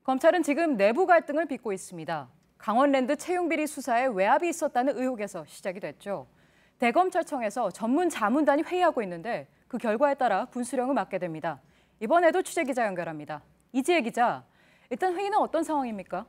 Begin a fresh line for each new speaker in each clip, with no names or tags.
검찰은 지금 내부 갈등을 빚고 있습니다. 강원랜드 채용비리 수사에 외압이 있었다는 의혹에서 시작이 됐죠. 대검찰청에서 전문 자문단이 회의하고 있는데 그 결과에 따라 분수령을 맡게 됩니다. 이번에도 취재기자 연결합니다. 이지혜 기자, 일단 회의는 어떤 상황입니까?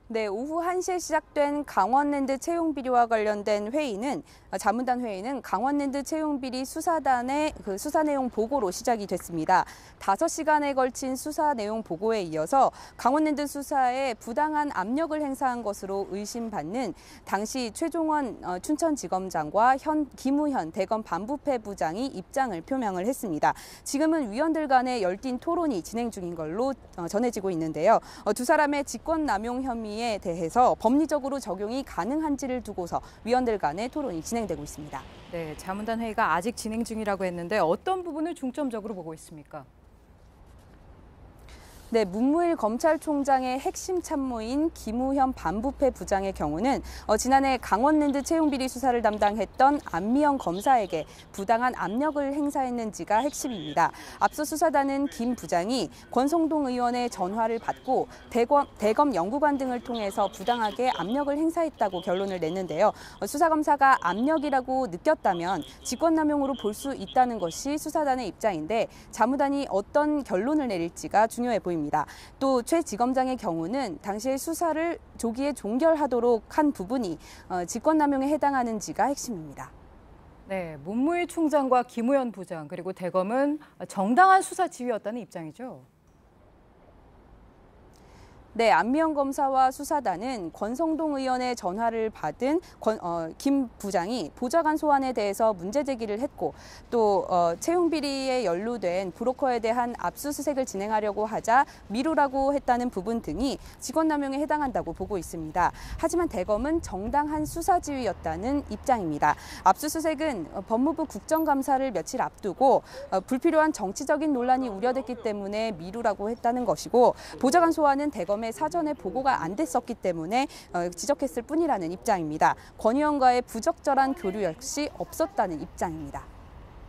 네, 오후 1시에 시작된 강원랜드 채용비리와 관련된 회의는 자문단 회의는 강원랜드 채용비리 수사단의 수사 내용 보고로 시작이 됐습니다. 5시간에 걸친 수사 내용 보고에 이어서 강원랜드 수사에 부당한 압력을 행사한 것으로 의심받는 당시 최종원 춘천지검장과 김우현 대검 반부패 부장이 입장을 표명을 했습니다. 지금은 위원들 간의 열띤 토론이 진행 중인 걸로 전해지고 있는데요. 두 사람의 직권남용 혐의에 대해서 법리적으로 적용이 가능한지를 두고서 위원들 간의 토론이 진행되고 있습니다.
네, 자문단 회의가 아직 진행 중이라고 했는데 어떤 부분을 중점적으로 보고 있습니까?
네, 문무일 검찰총장의 핵심 참모인 김우현 반부패 부장의 경우는 지난해 강원랜드 채용비리 수사를 담당했던 안미영 검사에게 부당한 압력을 행사했는지가 핵심입니다. 앞서 수사단은 김 부장이 권성동 의원의 전화를 받고 대검 연구관 등을 통해서 부당하게 압력을 행사했다고 결론을 냈는데요. 수사검사가 압력이라고 느꼈다면 직권남용으로 볼 수 있다는 것이 수사단의 입장인데 자무단이 어떤 결론을 내릴지가 중요해 보입니다. 또 최 지검장의 경우는 당시의 수사를 조기에 종결하도록 한 부분이 직권남용에 해당하는지가 핵심입니다.
네, 문무일 총장과 김우현 부장 그리고 대검은 정당한 수사 지휘였다는 입장이죠.
네, 안미영 검사와 수사단은 권성동 의원의 전화를 받은 김 부장이 보좌관 소환에 대해서 문제 제기를 했고 또 채용비리에 연루된 브로커에 대한 압수수색을 진행하려고 하자 미루라고 했다는 부분 등이 직권남용에 해당한다고 보고 있습니다. 하지만 대검은 정당한 수사 지휘였다는 입장입니다. 압수수색은 법무부 국정감사를 며칠 앞두고 불필요한 정치적인 논란이 우려됐기 때문에 미루라고 했다는 것이고 보좌관 소환은 대검 사전에 보고가 안 됐었기 때문에 지적했을 뿐이라는 입장입니다. 권 의원과의 부적절한 교류 역시 없었다는 입장입니다.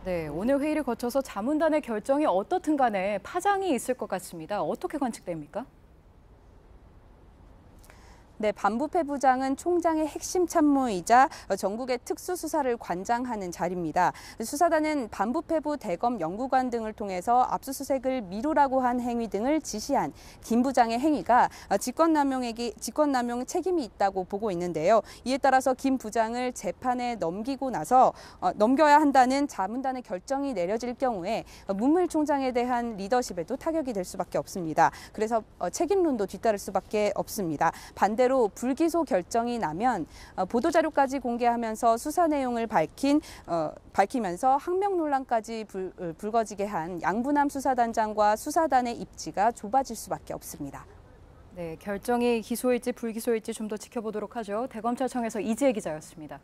네, 오늘 회의를 거쳐서 자문단의 결정이 어떻든 간에 파장이 있을 것 같습니다. 어떻게 관측됩니까?
네, 반부패 부장은 총장의 핵심 참모이자 전국의 특수수사를 관장하는 자리입니다. 수사단은 반부패부 대검 연구관 등을 통해서 압수수색을 미루라고 한 행위 등을 지시한 김 부장의 행위가 직권남용 책임이 있다고 보고 있는데요. 이에 따라서 김 부장을 재판에 넘겨야 한다는 자문단의 결정이 내려질 경우에 문무일 총장에 대한 리더십에도 타격이 될 수밖에 없습니다. 그래서 책임론도 뒤따를 수밖에 없습니다. 반대로 불기소 결정이 나면 보도자료까지 공개하면서 수사 내용을 밝히면서 항명 논란까지 불거지게 한 양부남 수사단장과 수사단의 입지가 좁아질 수밖에 없습니다.
네, 결정이 기소일지 불기소일지 좀 더 지켜보도록 하죠. 대검찰청에서 이지혜 기자였습니다.